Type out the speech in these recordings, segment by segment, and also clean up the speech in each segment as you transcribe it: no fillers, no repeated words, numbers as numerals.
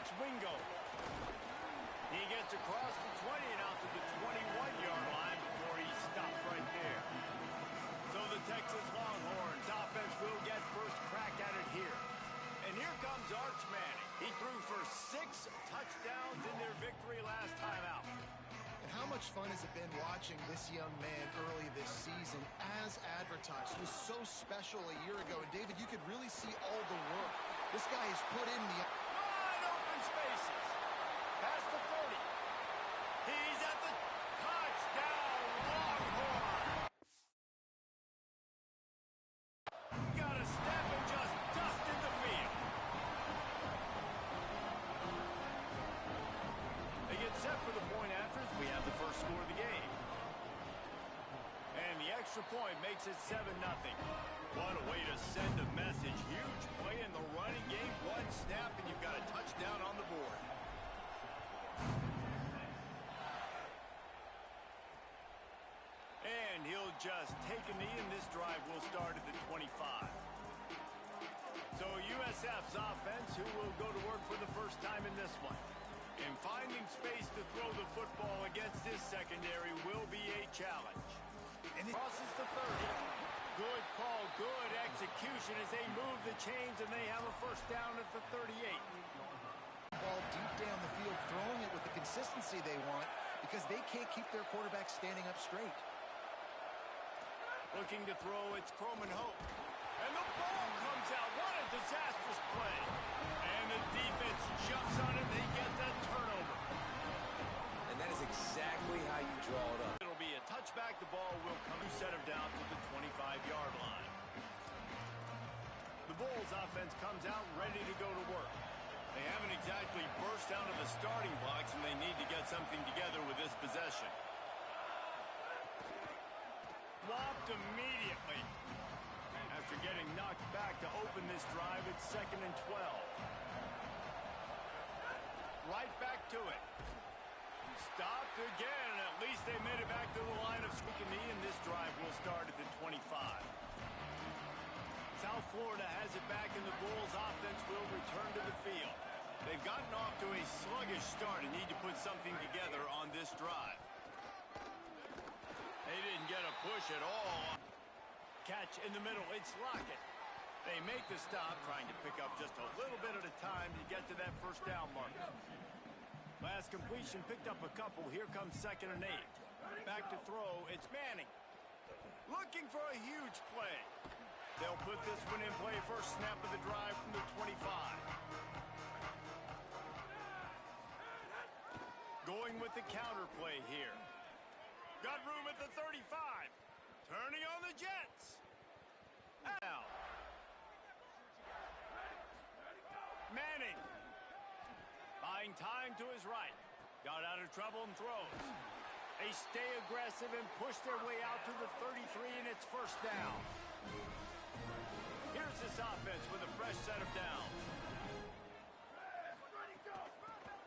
It's Wingo. He gets across the 20 and out to the 21-yard line before he stops right there. So the Texas Longhorns offense will get first crack at it here. And here comes Arch Manning. He threw for 6 touchdowns in their victory last time out. And how much fun has it been watching this young man early this season as advertised? He was so special a year ago. And, David, you could really see all the work this guy has put in the... Wide open spaces. Past the 30. He's at the touchdown, Longhorn. Got a step and just dusted the field. They get set for the point after as we have the first score of the game. And the extra point makes it 7-0. What a way to send a message. Huge play in the running game. One snap and you've got a touchdown on the board. And he'll just take a knee, and this drive will start at the 25. So USF's offense, who will go to work for the first time in this one. And finding space to throw the football against this secondary will be a challenge. And he crosses the 30. Good call, good execution as they move the chains, and they have a first down at the 38. Ball deep down the field, throwing it with the consistency they want because they can't keep their quarterback standing up straight. Looking to throw, it's Croman Hope. And the ball comes out. What a disastrous play. And the defense jumps on it. They get that turnover. And that is exactly how you draw it up. It'll be a touchback. The ball will come to set him down to the 25-yard line. The Bulls offense comes out ready to go to work. They haven't exactly burst out of the starting blocks, and they need to get something together with this possession. Flopped immediately. After getting knocked back to open this drive, it's 2nd and 12. Right back to it. Stopped again, and at least they made it back to the line of squeaking knee, and this drive will start at the 25. South Florida has it back, and the Bulls offense will return to the field. They've gotten off to a sluggish start and need to put something together on this drive. They didn't get a push at all. Catch in the middle, it's Lockett. They make the stop, trying to pick up just a little bit at a time to get to that first down marker. Last completion picked up a couple. Here comes 2nd and 8. Back to throw, it's Manning. Looking for a huge play. They'll put this one in play first snap of the drive from the 25. Going with the counter play here. Got room at the 35. Turning on the Jets. Now. Manning. Buying time to his right. Got out of trouble and throws. They stay aggressive and push their way out to the 33, and it's first down. Here's this offense with a fresh set of downs.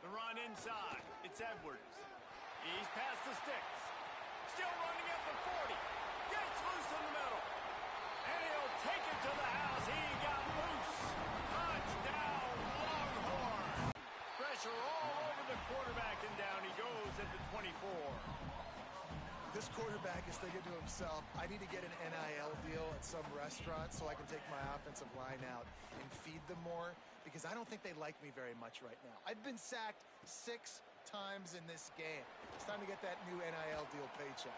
The run inside. It's Edwards. He's past the sticks. Still running at the 40. Gets loose in the middle. And he'll take it to the house. He got loose. Touchdown, Longhorn. Pressure all over the quarterback, and down he goes at the 24. This quarterback is thinking to himself, I need to get an NIL deal at some restaurant so I can take my offensive line out and feed them more, because I don't think they like me very much right now. I've been sacked 6 times in this game. It's time to get that new NIL deal paycheck.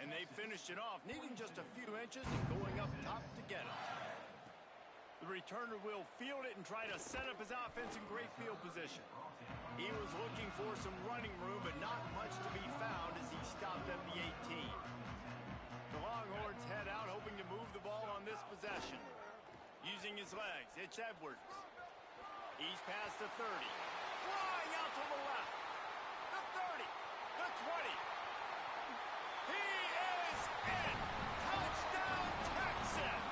And they finished it off, needing just a few inches and going up top to get it. The returner will field it and try to set up his offense in great field position. He was looking for some running room, but not much to be found as he stopped at the 18. The Longhorns head out, hoping to move the ball on this possession. Using his legs, it's Edwards. He's past the 30. Flying out to the left. The 30. The 20. He is in. Touchdown, Texas.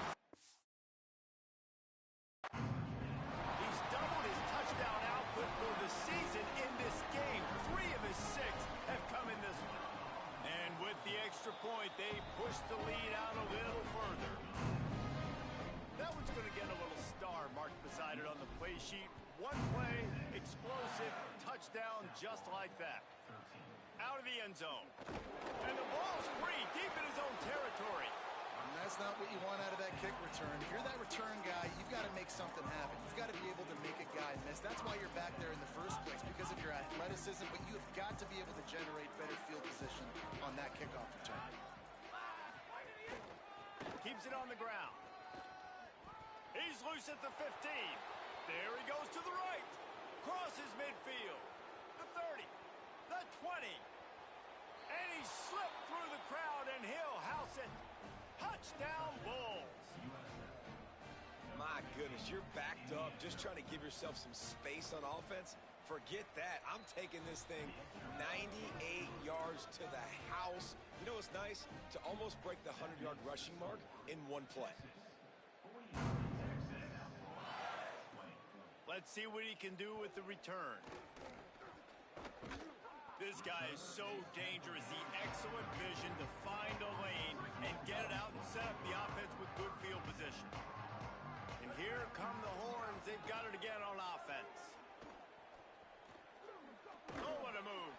He's doubled his touchdown output for the season in this game. 3 of his 6 have come in this one. And with the extra point, they push the lead out a little further. That one's going to get a little star marked beside it on the play sheet. One play, explosive, touchdown just like that. Out of the end zone. And the ball's free, deep in his own territory. And that's not what you want out of that kick return. If you're that return guy, you've got to make something happen. You've got to be able to make a guy miss. That's why you're back there in the first place, because of your athleticism, but you've got to be able to generate better field position on that kickoff return. Keeps it on the ground. He's loose at the 15. There he goes to the right. Crosses midfield. The 30. The 20. And he slipped through the crowd, and he'll house it. Touchdown, Bulls. My goodness, you're backed up just trying to give yourself some space on offense. Forget that. I'm taking this thing 98 yards to the house. You know what's nice? To almost break the 100-yard rushing mark in one play. Let's see what he can do with the return. This guy is so dangerous. The excellent vision to find a lane and get it out and set up the offense with good field position. And here come the horns. They've got it again on offense. Oh, what a move.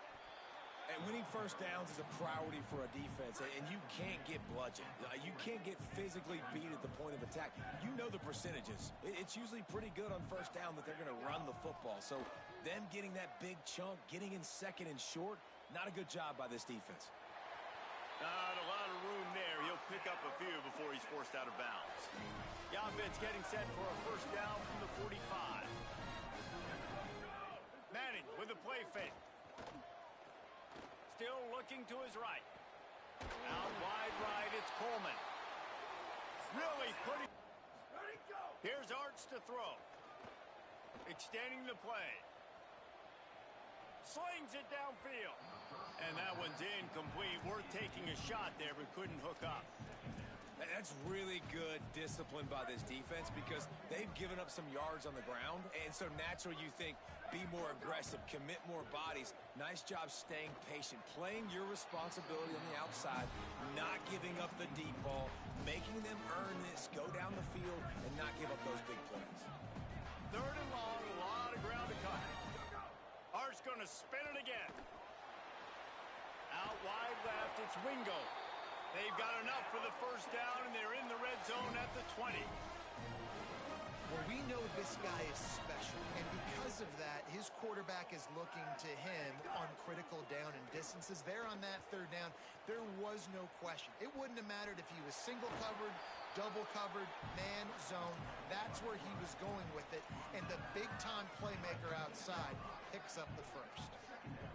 And winning first downs is a priority for a defense, and you can't get bludgeoned. You can't get physically beat at the point of attack. You know the percentages. It's usually pretty good on first down that they're going to run the football. So them getting that big chunk, getting in second and short, not a good job by this defense. Not a lot of room there. He'll pick up a few before he's forced out of bounds. The offense getting set for a first down from the 45. Manning with a play fake. Still looking to his right. Out wide right, it's Coleman. Really putting... Here's Arch to throw. Extending the play. Slings it downfield. And that one's incomplete. Worth taking a shot there, but couldn't hook up. That's really good discipline by this defense because they've given up some yards on the ground. And so naturally you think, be more aggressive, commit more bodies. Nice job staying patient, playing your responsibility on the outside, not giving up the deep ball, making them earn this, go down the field, and not give up those big plays. Third and long, a lot of ground to cover. Art's going to spin it again. Out wide left, it's Wingo. They've got enough for the first down, and they're in the red zone at the 20. Well, we know this guy is special, and because of that, his quarterback is looking to him on critical down and distances. There on that third down, there was no question. It wouldn't have mattered if he was single covered, double covered, man, zone. That's where he was going with it, and the big-time playmaker outside picks up the first.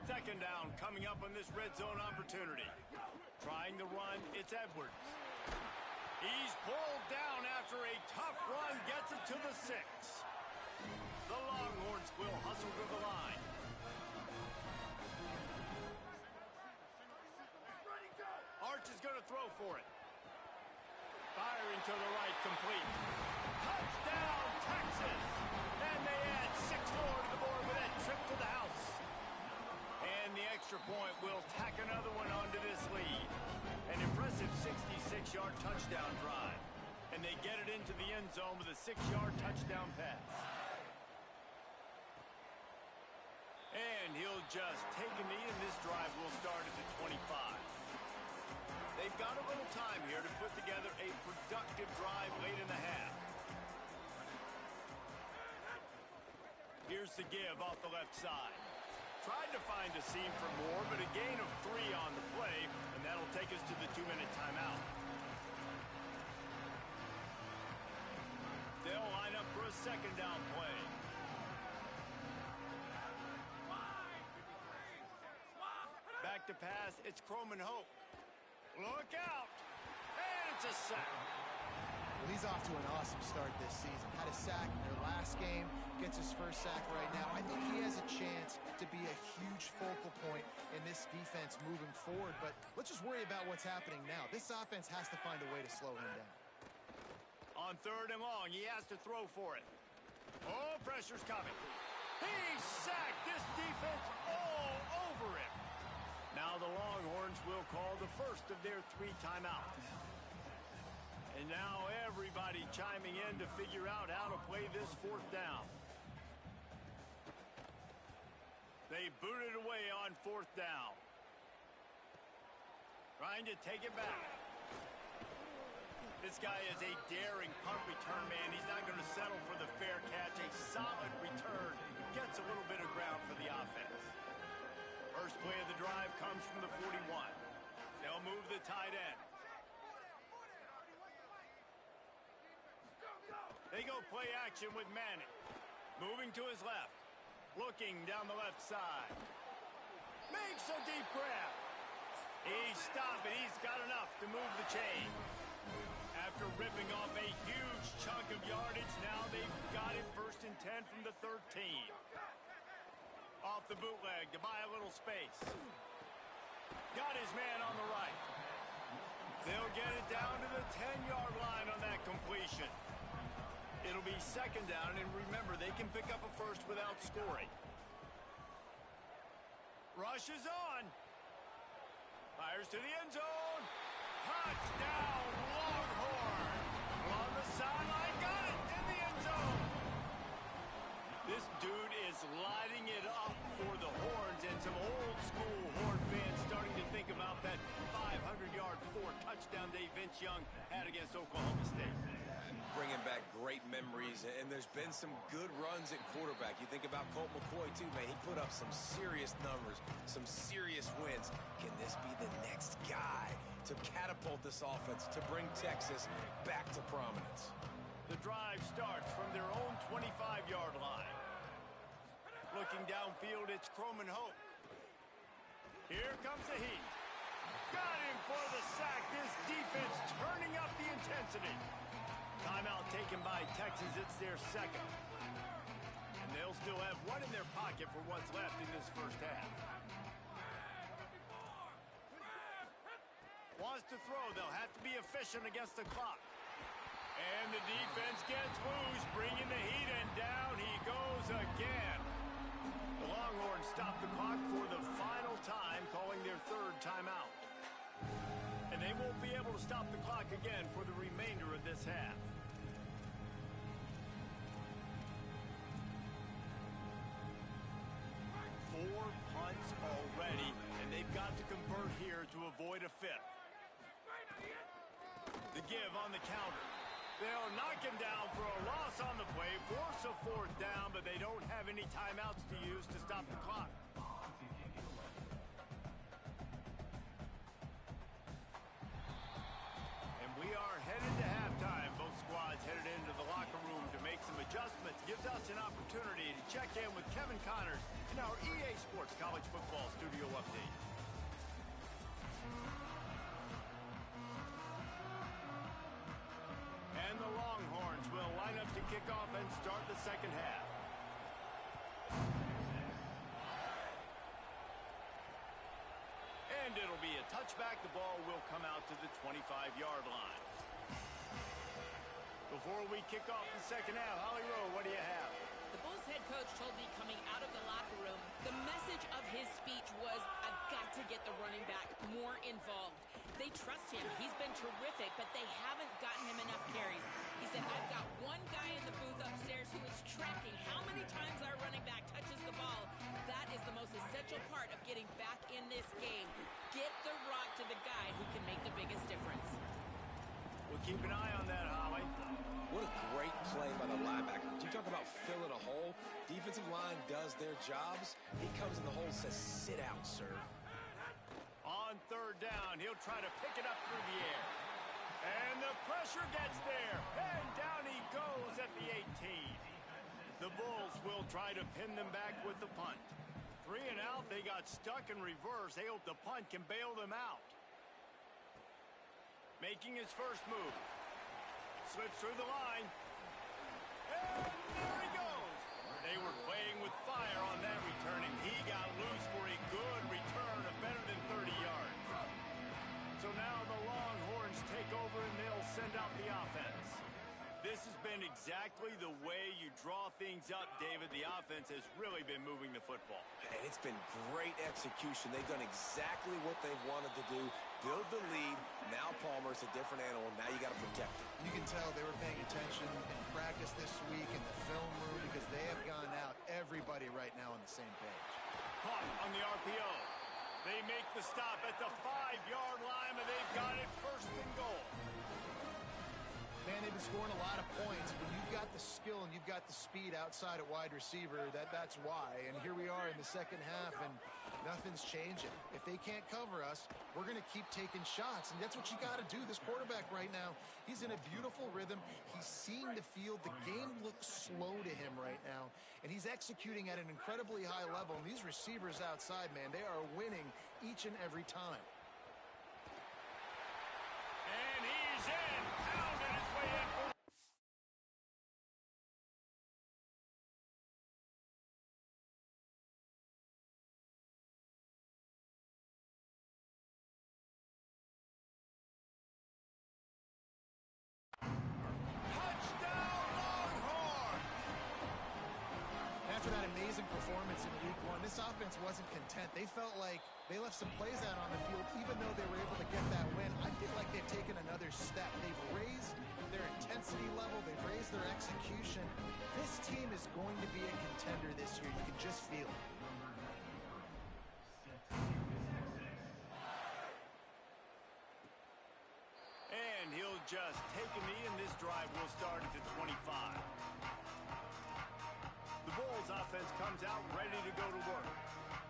Second down coming up on this red zone opportunity. Trying to run, it's Edwards. He's pulled down after a tough run, gets it to the 6. The Longhorns will hustle to the line. Arch is going to throw for it. Firing to the right, complete. Touchdown, Texas! And they add 6 more to the board with that trip to the house. And the extra point will tack another one onto this lead. An impressive 66-yard touchdown drive. And they get it into the end zone with a 6-yard touchdown pass. And he'll just take a knee, and this drive will start at the 25. They've got a little time here to put together a productive drive late in the half. Here's the give off the left side. Tried to find a seam for more, but a gain of 3 on the play, and that'll take us to the 2-minute timeout. They'll line up for a second down play. Back to pass, it's Croman Hope. Look out! And it's a sack. Well, he's off to an awesome start this season. Had a sack in their last game, gets his first sack right now. I think he has a chance to be a huge focal point in this defense moving forward, but let's just worry about what's happening now. This offense has to find a way to slow him down. On third and long, he has to throw for it. Oh, pressure's coming. He's sacked. This defense all over him. Now the Longhorns will call the first of their 3 timeouts. And now everybody chiming in to figure out how to play this fourth down. They booted away on fourth down. Trying to take it back. This guy is a daring punt return man. He's not going to settle for the fair catch. A solid return. Gets a little bit of ground for the offense. First play of the drive comes from the 41. They'll move the tight end. They go play action with Manning. Moving to his left. Looking down the left side. Makes a deep grab. He's stopping. He's got enough to move the chain. After ripping off a huge chunk of yardage, now they've got it 1st and 10 from the 13. Off the bootleg to buy a little space. Got his man on the right. They'll get it down to the 10-yard line on that completion. It'll be 2nd down, and remember, they can pick up a first without scoring. Rush is on. Fires to the end zone. Touchdown, Longhorn. On the sideline, got it in the end zone. This dude is lighting it up for the Horns, and some old-school Horn fans starting to think about that 500-yard, 4-touchdown day Vince Young had against Oklahoma State. Bringing back great memories, and there's been some good runs at quarterback. You think about Colt McCoy, too, man. He put up some serious numbers, some serious wins. Can this be the next guy to catapult this offense, to bring Texas back to prominence? The drive starts from their own 25-yard line. Looking downfield, it's Croman Hope. Here comes the heat. Got him for the sack. This defense turning up the intensity. Timeout taken by Texas. It's their 2nd. And they'll still have one in their pocket for what's left in this first half. Wants to throw. They'll have to be efficient against the clock. And the defense gets loose, bringing the heat, and down he goes again. The Longhorns stop the clock for the final time, calling their 3rd timeout. And they won't be able to stop the clock again for the remainder of this half. Four punts already, and they've got to convert here to avoid a 5th. The give on the counter. They'll knock him down for a loss on the play, force a 4th down, but they don't have any timeouts to use to stop the clock. And we are headed to halftime. Both squads headed into the locker room to make some adjustments. Gives us an opportunity to check in with Kevin Connors in our EA Sports College Football Studio Update. And the Longhorns will line up to kick off and start the 2nd half. And it'll be a touchback. The ball will come out to the 25-yard line. Before we kick off the 2nd half, Holly Rowe, what do you have? The Bulls head coach told me coming out of the locker room, the message of his speech was, I've got to get the running back more involved. They trust him. He's been terrific, but they haven't gotten him enough carries. He said, I've got one guy in the booth upstairs who is tracking how many times our running back touches the ball. That is the most essential part of getting back in this game. Get the rock to the guy who can make the biggest difference. We'll keep an eye on that, Holly. What a great play by the linebacker. You talk about filling a hole. Defensive line does their jobs. He comes in the hole and says, sit out, sir. On 3rd down, he'll try to pick it up through the air. And the pressure gets there. And down he goes at the 18. The Bulls will try to pin them back with the punt. 3 and out, they got stuck in reverse. They hope the punt can bail them out. Making his first move. Slips through the line. And there he goes. They were playing with fire on that return, and he got loose for a good return of better than 30 yards. So now the Longhorns take over, and they'll send out the offense. This has been exactly the way you draw things up, David. The offense has really been moving the football. And it's been great execution. They've done exactly what they've wanted to do. Build the lead. Now Palmer's a different animal. Now you got to protect him. You can tell they were paying attention in practice this week in the film room because they have gone out, everybody right now on the same page. Caught on the RPO. They make the stop at the 5-yard line, and they've got it first and goal. Man, they've been scoring a lot of points. When you've got the skill and you've got the speed outside at wide receiver, that's why. And here we are in the second half, and nothing's changing. If they can't cover us, we're going to keep taking shots, and that's what you got to do. This quarterback right now, he's in a beautiful rhythm. He's seeing the field. The game looks slow to him right now, and he's executing at an incredibly high level. And these receivers outside, man, they are winning each and every time. And he's in. Pounded his way in. Touchdown, Longhorn! After that amazing performance in week one, this offense wasn't content. They felt like they left some plays out on the field, even though they were able to get that win. I feel like they've taken another step. They've raised their intensity level. They've raised their execution. This team is going to be a contender this year. You can just feel it. And he'll just take a knee, and this drive will start at the 25. The Bulls offense comes out ready to go to work.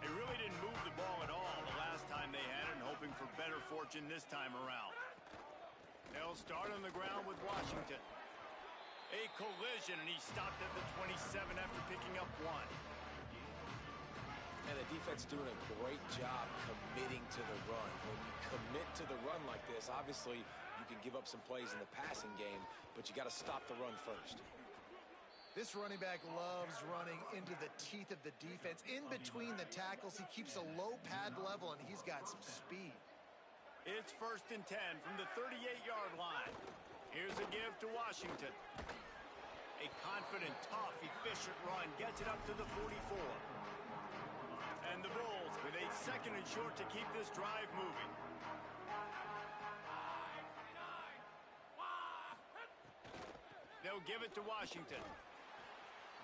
They really didn't move the ball at all the last time they had it, and hoping for better fortune this time around. They'll start on the ground with Washington. A collision, and he stopped at the 27 after picking up one. And the defense doing a great job committing to the run. When you commit to the run like this, obviously you can give up some plays in the passing game, but you got to stop the run first. This running back loves running into the teeth of the defense. In between the tackles, he keeps a low pad level, and he's got some speed. It's 1st and 10 from the 38-yard line. Here's a give to Washington. A confident, tough, efficient run gets it up to the 44. And the Bulls with a 2nd and short to keep this drive moving. They'll give it to Washington.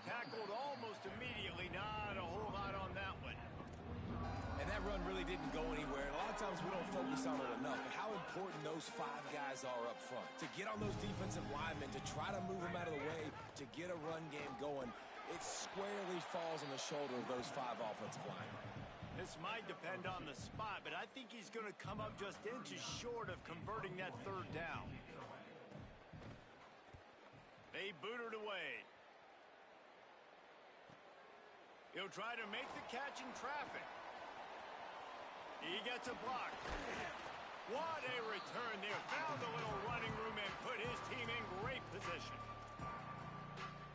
Tackled almost immediately. Not a whole lot on that one. And that run really didn't go anywhere. And a lot of times we don't focus on it enough. But how important those 5 guys are up front. To get on those defensive linemen, to try to move them out of the way, to get a run game going, it squarely falls on the shoulder of those 5 offensive linemen. This might depend on the spot, but I think he's going to come up just inches short of converting that 3rd down. They boot it away. He'll try to make the catch in traffic. He gets a block. What a return there. Found a little running room and put his team in great position.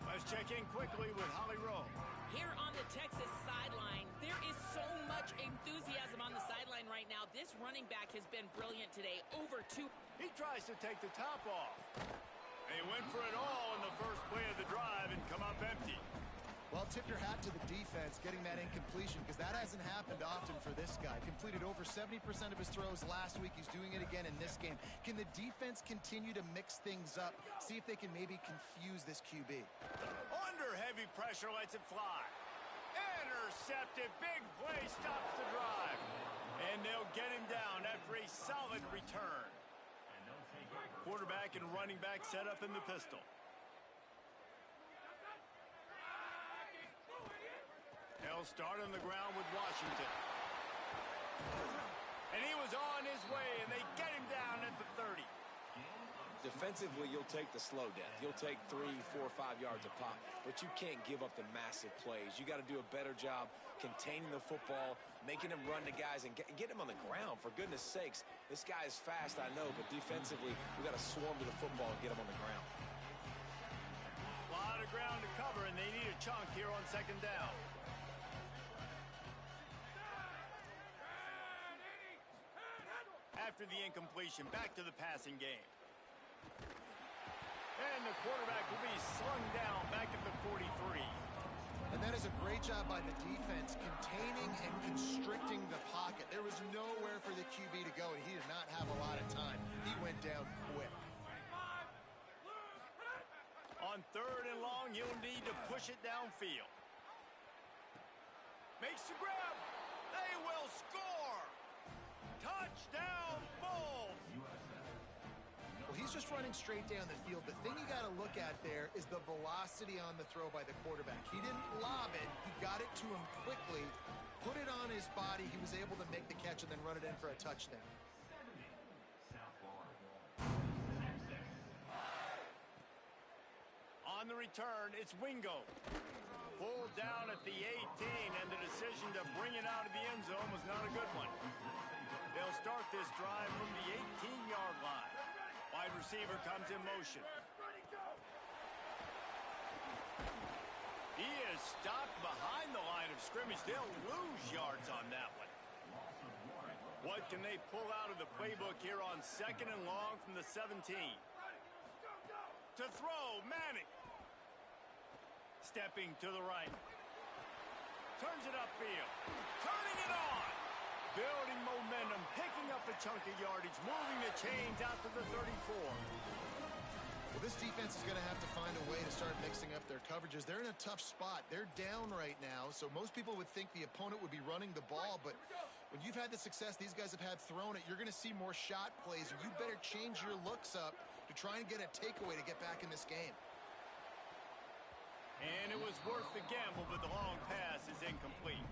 Let's check in quickly with Holly Rowe. Here on the Texas sideline, there is so much enthusiasm on the sideline right now. This running back has been brilliant today. Over 2. He tries to take the top off. They went for it all in the first play of the drive and come up empty. Well, tip your hat to the defense getting that incompletion, because that hasn't happened often for this guy. Completed over 70% of his throws last week. He's doing it again in this game. Can the defense continue to mix things up? See if they can maybe confuse this QB. Under heavy pressure, lets it fly. Intercepted. Big play stops the drive. And they'll get him down after a solid return. Quarterback and running back set up in the pistol. They'll start on the ground with Washington. And he was on his way, and they get him down at the 30. Defensively, you'll take the slow death. You'll take 3, 4, 5 yards a pop, but you can't give up the massive plays. You got to do a better job containing the football, making him run to guys, and get him on the ground. For goodness sakes, this guy is fast, I know, but defensively, we got to swarm to the football and get him on the ground. A lot of ground to cover, and they need a chunk here on 2nd down. After the incompletion, back to the passing game. And the quarterback will be slung down back at the 43. And that is a great job by the defense, containing and constricting the pocket. There was nowhere for the QB to go, and he did not have a lot of time. He went down quick. On 3rd and long, he'll need to push it downfield. Makes the grab. They will score. Touchdown, Bulls. Well, he's just running straight down the field. The thing you got to look at there is the velocity on the throw by the quarterback. He didn't lob it. He got it to him quickly, put it on his body. He was able to make the catch and then run it in for a touchdown. On the return, it's Wingo. Pulled down at the 18, and the decision to bring it out of the end zone was not a good one. They'll start this drive from the 18-yard line. Wide receiver comes in motion. He is stopped behind the line of scrimmage. They'll lose yards on that one. What can they pull out of the playbook here on 2nd and long from the 17? To throw, Manning. Stepping to the right. Turns it upfield. Turning it on. Building momentum, picking up a chunk of yardage, moving the chains out to the 34. Well, this defense is going to have to find a way to start mixing up their coverages. They're in a tough spot. They're down right now, so most people would think the opponent would be running the ball, but when you've had the success these guys have had throwing it, you're going to see more shot plays, and you better change your looks up to try and get a takeaway to get back in this game. And it was worth the gamble, but the long pass is incomplete.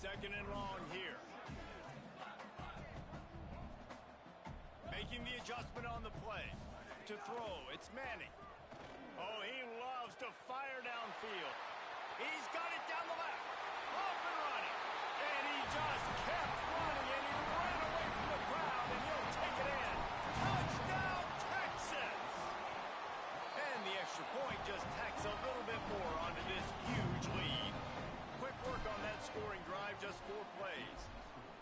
2nd and long here. Making the adjustment on the play. To throw, it's Manning. Oh, he loves to fire downfield. He's got it down the left. Off and running. And he just kept running, and he ran away from the crowd, and he'll take it in. Touchdown, Texas! And the extra point just tacks a little bit more onto this huge lead. Quick work on that scoring drive, just 4 plays.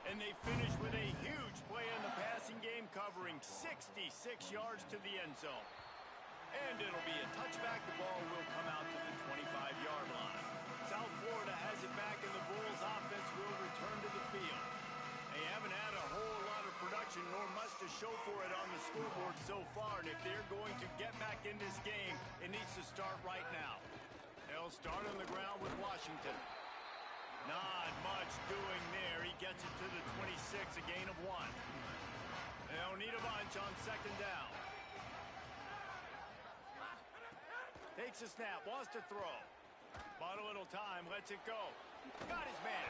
And they finish with a huge play in the passing game, covering 66 yards to the end zone. And it'll be a touchback. The ball will come out to the 25-yard line. South Florida has it back, and the Bulls offense will return to the field. They haven't had a whole lot of production, nor much to show for it on the scoreboard so far. And if they're going to get back in this game, it needs to start right now. They'll start on the ground with Washington. Not much doing there. He gets it to the 26, a gain of 1. They'll need a bunch on 2nd down. Takes a snap, wants to throw. Bought a little time, lets it go. Got his man.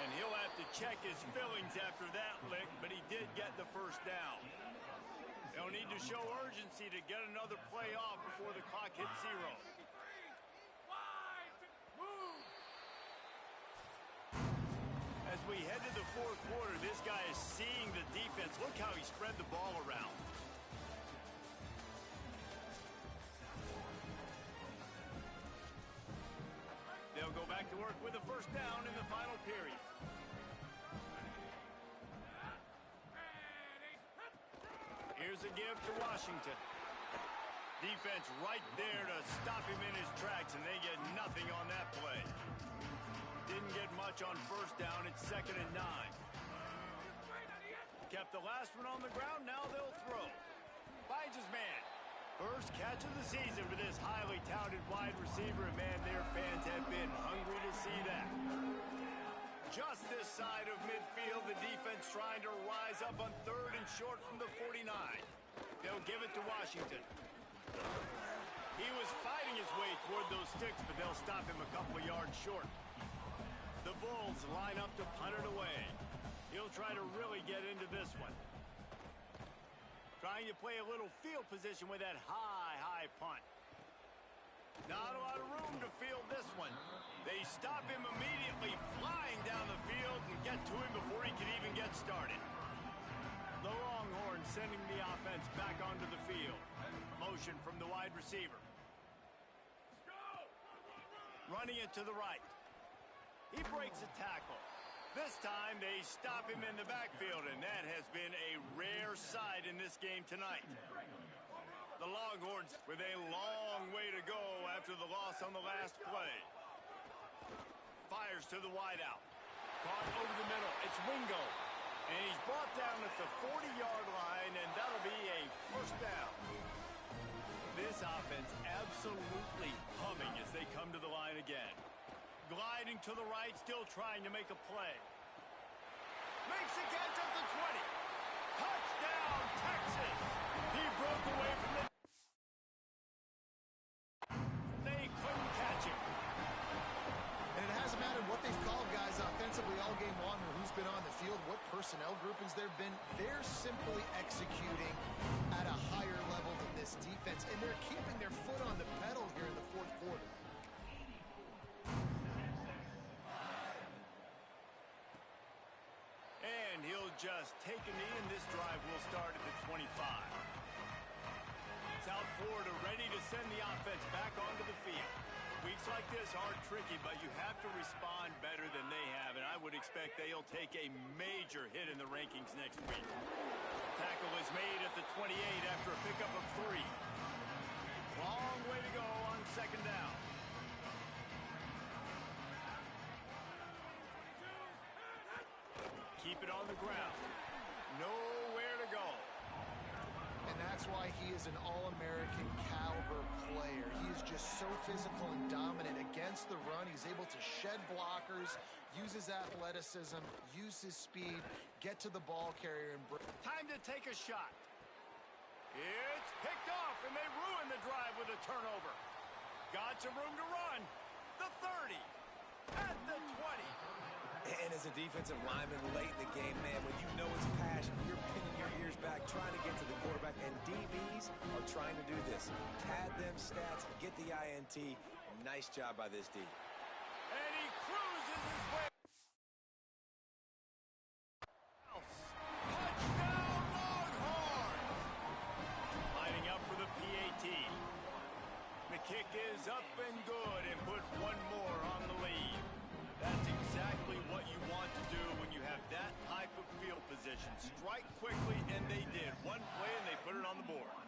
And he'll have to check his fillings after that lick, but he did get the 1st down. They'll need to show urgency to get another play off before the clock hits 0. As we head to the 4th quarter, this guy is seeing the defense. Look how he spread the ball around. They'll go back to work with a 1st down in the final period. Here's a give to Washington. Defense right there to stop him in his tracks, and they get nothing on that play. Didn't get much on 1st down. It's 2nd and 9. Kept the last one on the ground. Now they'll throw. Finds his man. First catch of the season for this highly touted wide receiver. And, man, their fans have been hungry to see that. Just this side of midfield, the defense trying to rise up on 3rd and short from the 49. They'll give it to Washington. He was fighting his way toward those sticks, but they'll stop him a couple of yards short. The Bulls line up to punt it away. He'll try to really get into this one. Trying to play a little field position with that high punt. Not a lot of room to field this one. They stop him immediately, flying down the field, and get to him before he can even get started. The Longhorns sending the offense back onto the field. Motion from the wide receiver. Running it to the right. He breaks a tackle. This time they stop him in the backfield, and that has been a rare sight in this game tonight. The Longhorns with a long way to go after the loss on the last play. Fires to the wideout. Caught over the middle. It's Wingo. And he's brought down at the 40-yard line, and that'll be a first down. This offense absolutely humming as they come to the line again. Gliding to the right, still trying to make a play. Makes a catch at the 20. Touchdown, Texas! He broke away from the... They couldn't catch him. And it hasn't mattered what they've called guys offensively all game long or who's been on the field, what personnel groupings there have been. They're simply executing at a higher level than this defense, and they're keeping their foot on the pedal here in the fourth quarter. And he'll just take a knee, and this drive will start at the 25. South Florida ready to send the offense back onto the field. Weeks like this are tricky, but you have to respond better than they have, and I would expect they'll take a major hit in the rankings next week. Tackle is made at the 28 after a pickup of 3. Long way to go on second down. Keep it on the ground. Nowhere to go. And that's why he is an All-American caliber player. He is just so physical and dominant against the run. He's able to shed blockers, use his athleticism, use his speed, get to the ball carrier. And time to take a shot. It's picked off, and they ruin the drive with a turnover. Got some room to run. The 30. At the 20. And as a defensive lineman late in the game, man, when you know it's passion, you're pinning your ears back, trying to get to the quarterback, and DBs are trying to do this. Pad them stats, get the INT. Nice job by this D. And he cruises his way. Touchdown, Longhorns! Lining up for the PAT. The kick is up and good, and put one more on the lead. That's exactly what you want to do when you have that type of field position. Strike quickly, and they did. One play, and they put it on the board.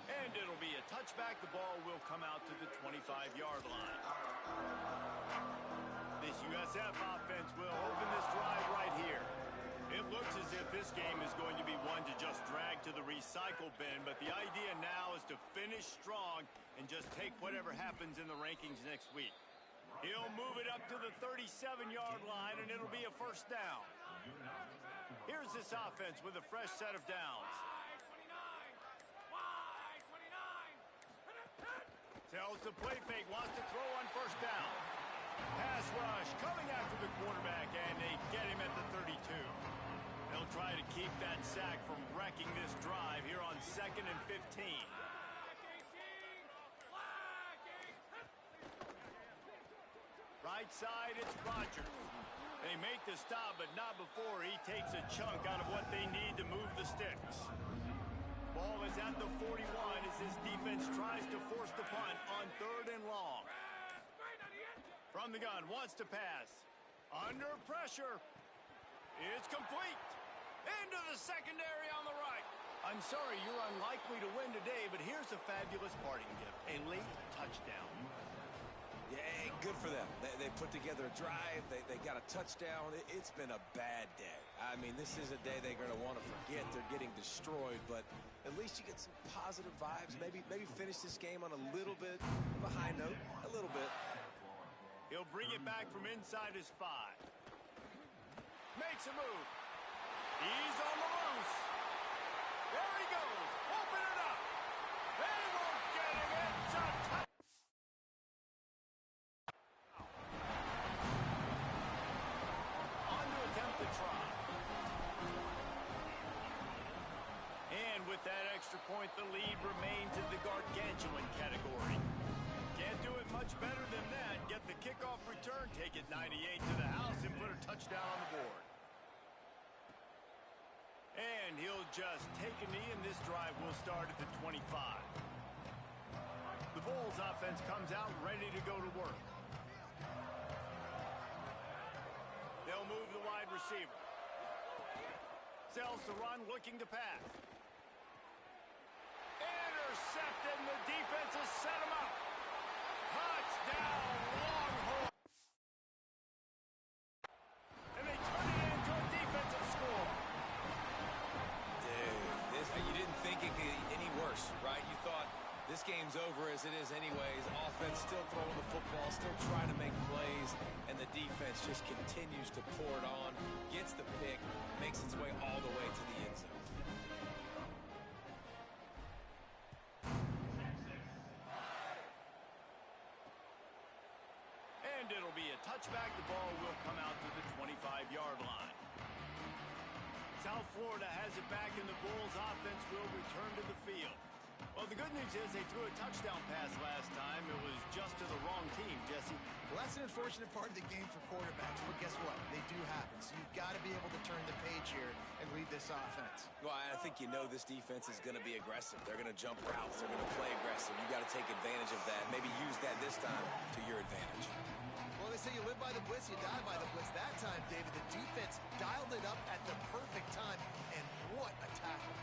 And it'll be a touchback. The ball will come out to the 25-yard line. This USF offense will open this drive right here. It looks as if this game is going to be one to just drag to the recycle bin, but the idea now is to finish strong and just take whatever happens in the rankings next week. He'll move it up to the 37-yard line, and it'll be a first down. Here's this offense with a fresh set of downs. Tells the play fake, wants to throw on first down. Pass rush coming after the quarterback, and they get him at the 32. They'll try to keep that sack from wrecking this drive here on 2nd and 15. Right side, it's Rodgers. They make the stop, but not before he takes a chunk out of what they need to move the sticks. Ball is at the 41 as this defense tries to force the punt on 3rd and long. From the gun, wants to pass. Under pressure. It's complete. Into the secondary on the right. I'm sorry, you're unlikely to win today, but here's a fabulous parting gift. A late touchdown. Yeah, good for them. They put together a drive. They got a touchdown. It's been a bad day. I mean, this is a day they're going to want to forget. They're getting destroyed, but at least you get some positive vibes. Maybe finish this game on a little bit of a high note. A little bit. He'll bring it back from inside his 5. Makes a move. He's on the loose. There he goes. Open it up. They won't get him. It's a touchdown. And with that extra point, the lead remains in the gargantuan category. Can't do it much better than that. Get the kickoff return, take it 98 to the house, and put a touchdown on the board. And he'll just take a knee, and this drive will start at the 25. The Bulls offense comes out ready to go to work. They'll move the wide receiver. Sells the run, looking to pass. intercepted, and the defense has set him up. Touchdown, Longhorn. And they turn it into a defensive score. Dude, you didn't think it could get any worse, right? You thought this game's over as it is anyways. Offense still throwing the football, still trying to make plays, and the defense just continues to pour it on, gets the pick, makes its way all the way to the end zone. And it'll be a touchback. The ball will come out to the 25-yard line. South Florida has it back, and the Bulls offense will return to the field. Well, the good news is they threw a touchdown pass last time. It was just to the wrong team, Jesse. Well, that's an unfortunate part of the game for quarterbacks, but guess what? They do happen. So you've got to be able to turn the page here and lead this offense. Well, I think you know this defense is going to be aggressive. They're going to jump routes. They're going to play aggressive. You got to take advantage of that. Maybe use that this time to your advantage. Well, they say you live by the blitz, you die by the blitz. That time, David, the defense dialed it up at the perfect time, and what a tackle.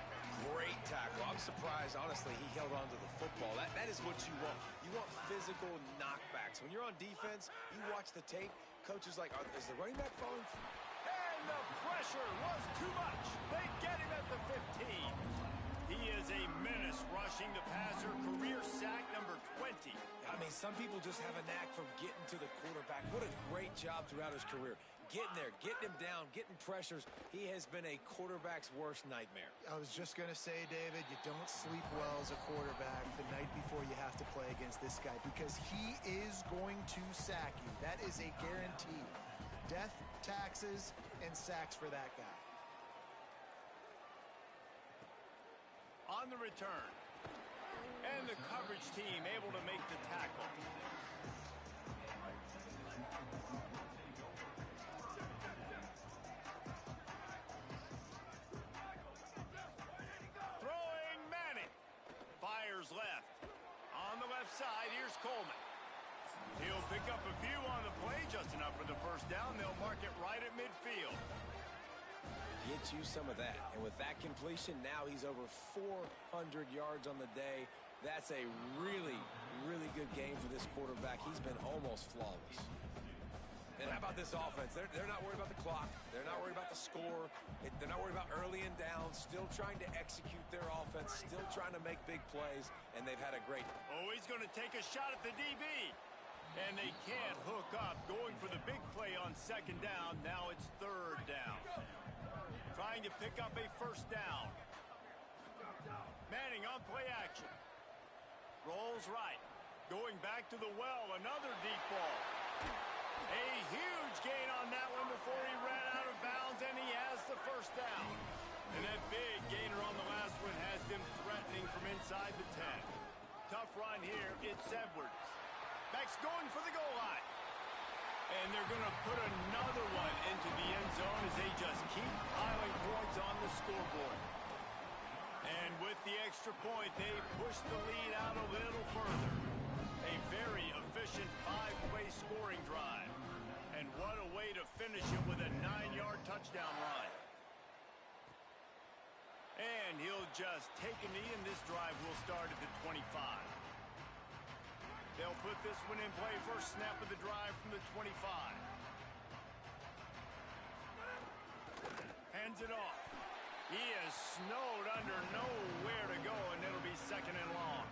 Great tackle. I'm surprised, honestly, he held on to the football. That is what you want. You want physical knockbacks. When you're on defense, you watch the tape, coach is like, is the running back falling? And the pressure was too much. They get him at the 15. He is a menace rushing the passer. Career sack number 20. I mean, some people just have a knack for getting to the quarterback. What a great job throughout his career. Getting there, getting him down, getting pressures. He has been a quarterback's worst nightmare. I was just going to say, David, you don't sleep well as a quarterback the night before you have to play against this guy because he is going to sack you. That is a guarantee. Death, taxes, and sacks for that guy. On the return. And the coverage team able to make the tackle. Throwing Manning. Fires left. On the left side, here's Coleman. He'll pick up a few on the play, just enough for the first down. They'll mark it right at midfield. Get you some of that. And with that completion, now he's over 400 yards on the day. That's a really, really good game for this quarterback. He's been almost flawless. And how about this offense? They're not worried about the clock. They're not worried about the score. They're not worried about early and down. Still trying to execute their offense. Still trying to make big plays. And they've had a great... Oh, he's going to take a shot at the DB. And they can't hook up. Going for the big play on second down. Now it's third down. Trying to pick up a first down. Manning on play action. Rolls right. Going back to the well. Another deep ball. A huge gain on that one before he ran out of bounds, and he has the first down. And that big gainer on the last one has them threatening from inside the 10. Tough run here. It's Edwards. Back's going for the goal line. And they're going to put another one into the end zone as they just keep piling points on the scoreboard. And with the extra point, they push the lead out a little further. A very efficient 5-play scoring drive. And what a way to finish it with a 9-yard touchdown run. And he'll just take a knee, and this drive will start at the 25. They'll put this one in play. First snap of the drive from the 25. Hands it off. He is snowed under, nowhere to go, and it'll be second and long.